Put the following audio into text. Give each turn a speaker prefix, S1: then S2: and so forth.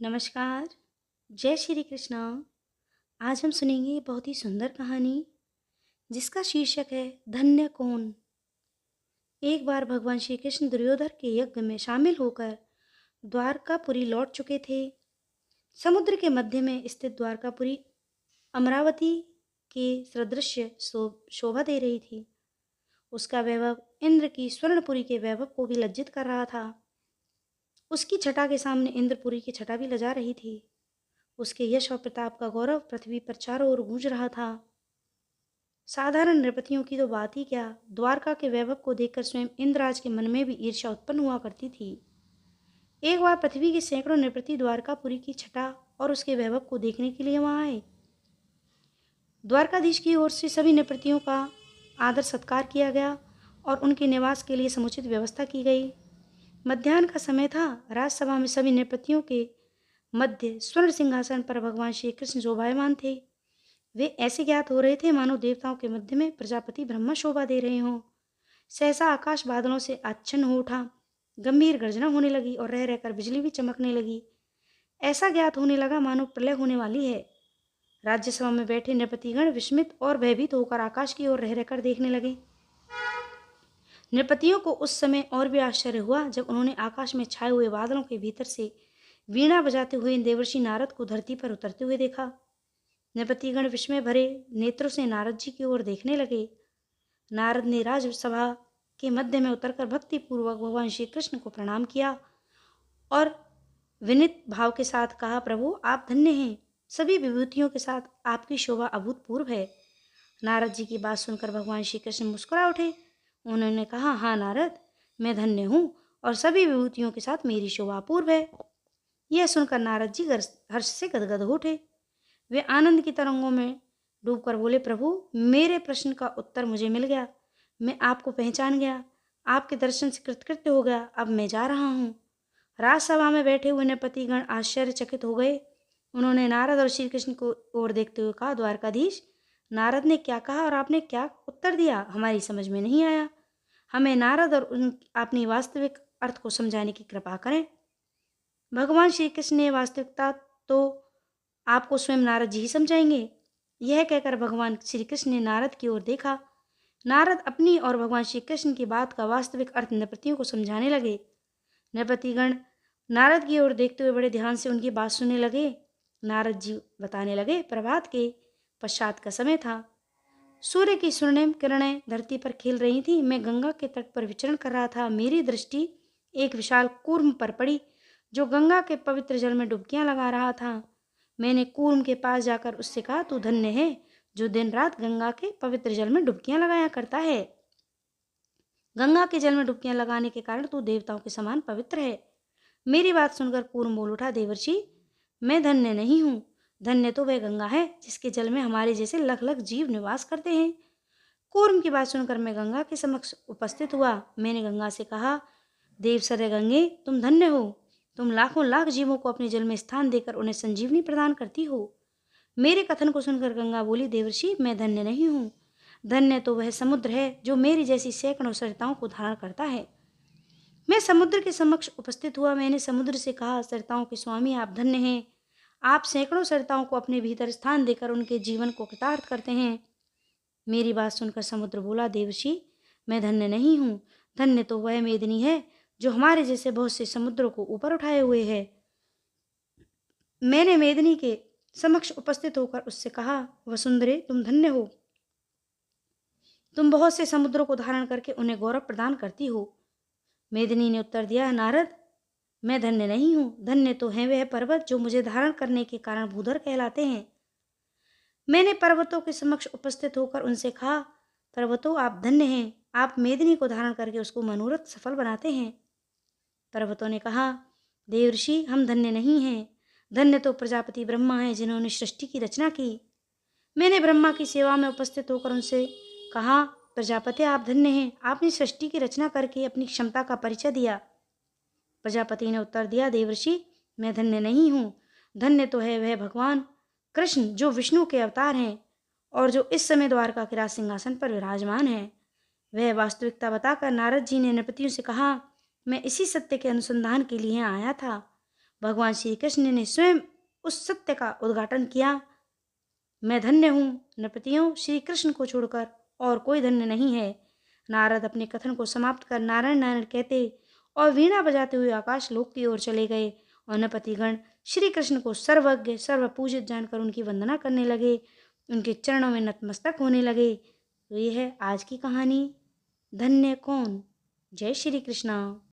S1: नमस्कार, जय श्री कृष्णा। आज हम सुनेंगे बहुत ही सुंदर कहानी जिसका शीर्षक है धन्य कौन। एक बार भगवान श्री कृष्ण दुर्योधन के यज्ञ में शामिल होकर द्वारकापुरी लौट चुके थे। समुद्र के मध्य में स्थित द्वारकापुरी अमरावती के सदृश शोभा दे रही थी। उसका वैभव इंद्र की स्वर्णपुरी के वैभव को भी लज्जित कर रहा था। उसकी छटा के सामने इंद्रपुरी की छटा भी लजा रही थी। उसके यश और प्रताप का गौरव पृथ्वी पर चारों ओर गूंज रहा था। साधारण नृपतियों की तो बात ही क्या, द्वारका के वैभव को देखकर स्वयं इंद्रराज के मन में भी ईर्ष्या उत्पन्न हुआ करती थी। एक बार पृथ्वी के सैकड़ों नृपति द्वारकापुरी की छटा और उसके वैभव को देखने के लिए वहां आए। द्वारकाधीश की ओर से सभी नृपतियों का आदर सत्कार किया गया और उनके निवास के लिए समुचित व्यवस्था की गई। मध्याह्न का समय था। राजसभा में सभी नृपतियों के मध्य स्वर्ण सिंहासन पर भगवान श्री कृष्ण शोभायमान थे। वे ऐसे ज्ञात हो रहे थे मानो देवताओं के मध्य में प्रजापति ब्रह्मा शोभा दे रहे हों। सहसा आकाश बादलों से आच्छन्न हो उठा। गंभीर गर्जना होने लगी और रह रहकर बिजली भी चमकने लगी। ऐसा ज्ञात होने लगा मानो प्रलय होने वाली है। राज्यसभा में बैठे नृपतिगण विस्मित और भयभीत होकर आकाश की ओर रह रहकर देखने लगे। नृपतियों को उस समय और भी आश्चर्य हुआ जब उन्होंने आकाश में छाए हुए बादलों के भीतर से वीणा बजाते हुए देवर्षि नारद को धरती पर उतरते हुए देखा। नृपतिगण विस्मय भरे नेत्रों से नारद जी की ओर देखने लगे। नारद ने राजसभा के मध्य में उतरकर भक्ति पूर्वक भगवान श्री कृष्ण को प्रणाम किया और विनित भाव के साथ कहा, प्रभु आप धन्य हैं। सभी विभूतियों के साथ आपकी शोभा अभूतपूर्व है। नारद जी की बात सुनकर भगवान श्री कृष्ण मुस्कुरा उठे। उन्होंने कहा, हाँ नारद, मैं धन्य हूँ और सभी विभूतियों के साथ मेरी शोभा अपूर्व है। यह सुनकर नारद जी हर्ष से गदगद हो उठे। वे आनंद की तरंगों में डूबकर बोले, प्रभु मेरे प्रश्न का उत्तर मुझे मिल गया। मैं आपको पहचान गया। आपके दर्शन से कृतकृत्य हो गया। अब मैं जा रहा हूँ। राजसभा में बैठे हुए नृपतिगण आश्चर्यचकित हो गए। उन्होंने नारद और श्री कृष्ण को ओर देखते हुए कहा, द्वारकाधीश, नारद ने क्या कहा और आपने क्या उत्तर दिया, हमारी समझ में नहीं आया। हमें नारद और अपनी वास्तविक अर्थ को समझाने की कृपा करें। भगवान श्री कृष्ण ने वास्तविकता तो आपको स्वयं नारद जी ही समझाएंगे। यह कहकर भगवान श्री कृष्ण ने नारद की ओर देखा। नारद अपनी और भगवान श्री कृष्ण की बात का वास्तविक अर्थ नृपतियों को समझाने लगे। नृपतिगण नारद की ओर देखते हुए बड़े ध्यान से उनकी बात सुनने लगे। नारद जी बताने लगे, प्रभात के पश्चात का समय था। सूर्य की स्वर्णिम किरणें धरती पर खेल रही थी। मैं गंगा के तट पर विचरण कर रहा था। मेरी दृष्टि एक विशाल कूर्म पर पड़ी जो गंगा के पवित्र जल में डुबकियां लगा रहा था। मैंने कूर्म के पास जाकर उससे कहा, तू धन्य है जो दिन रात गंगा के पवित्र जल में डुबकियां लगाया करता है। गंगा के जल में डुबकियां लगाने के कारण तू देवताओं के समान पवित्र है। मेरी बात सुनकर कूर्म बोल उठा, देवर्षि, मैं धन्य नहीं हूँ। धन्य तो वह गंगा है जिसके जल में हमारे जैसे लख लख जीव निवास करते हैं। कूर्म की बात सुनकर मैं गंगा के समक्ष उपस्थित हुआ। मैंने गंगा से कहा, देवसर्य गंगे, तुम धन्य हो। तुम लाखों लाख जीवों को अपने जल में स्थान देकर उन्हें संजीवनी प्रदान करती हो। मेरे कथन को सुनकर गंगा बोली, देवर्षि, मैं धन्य नहीं हूँ। धन्य तो वह समुद्र है जो मेरी जैसी सैकड़ों सरिताओं को धारण करता है। मैं समुद्र के समक्ष उपस्थित हुआ। मैंने समुद्र से कहा, सरिताओं के स्वामी आप धन्य हैं। आप सैकड़ों सरिताओं को अपने भीतर स्थान देकर उनके जीवन को कृतार्थ करते हैं। मेरी बात सुनकर समुद्र बोला, देवर्षि, मैं धन्य नहीं हूँ। धन्य तो वह मेदिनी है जो हमारे जैसे बहुत से समुद्रों को ऊपर उठाए हुए है। मैंने मेदिनी के समक्ष उपस्थित होकर उससे कहा, वसुंधरे, तुम धन्य हो। तुम बहुत से समुद्रों को धारण करके उन्हें गौरव प्रदान करती हो। मेदिनी ने उत्तर दिया, नारद, मैं धन्य नहीं हूँ। धन्य तो है वह पर्वत जो मुझे धारण करने के कारण भूधर कहलाते हैं। मैंने पर्वतों के समक्ष उपस्थित होकर उनसे कहा, पर्वतों आप धन्य हैं। आप मेदिनी को धारण करके उसको मनोरथ सफल बनाते हैं। पर्वतों ने कहा, देवर्षि, हम धन्य नहीं हैं। धन्य तो प्रजापति ब्रह्मा हैं जिन्होंने सृष्टि की रचना की। मैंने ब्रह्मा की सेवा में उपस्थित होकर उनसे कहा, प्रजापति आप धन्य हैं। आपने सृष्टि की रचना करके अपनी क्षमता का परिचय दिया। प्रजापति ने उत्तर दिया, देवर्षि, मैं धन्य नहीं हूँ। धन्य तो है वह भगवान कृष्ण जो विष्णु के अवतार हैं और जो इस समय द्वारका के राज सिंहासन पर विराजमान है। वह वास्तविकता बताकर नारद जी ने नृपतियों से कहा, मैं इसी सत्य के अनुसंधान के लिए आया था। भगवान श्री कृष्ण ने स्वयं उस सत्य का उद्घाटन किया। मैं धन्य हूँ, नृपतियों, श्री कृष्ण को छोड़कर और कोई धन्य नहीं है। नारद अपने कथन को समाप्त कर नारायण नारायण कहते और वीणा बजाते हुए आकाश लोक की ओर चले गए। और नृपतिगण श्री कृष्ण को सर्वज्ञ सर्वपूजित जानकर उनकी वंदना करने लगे, उनके चरणों में नतमस्तक होने लगे। तो ये है आज की कहानी, धन्य कौन। जय श्री कृष्णा।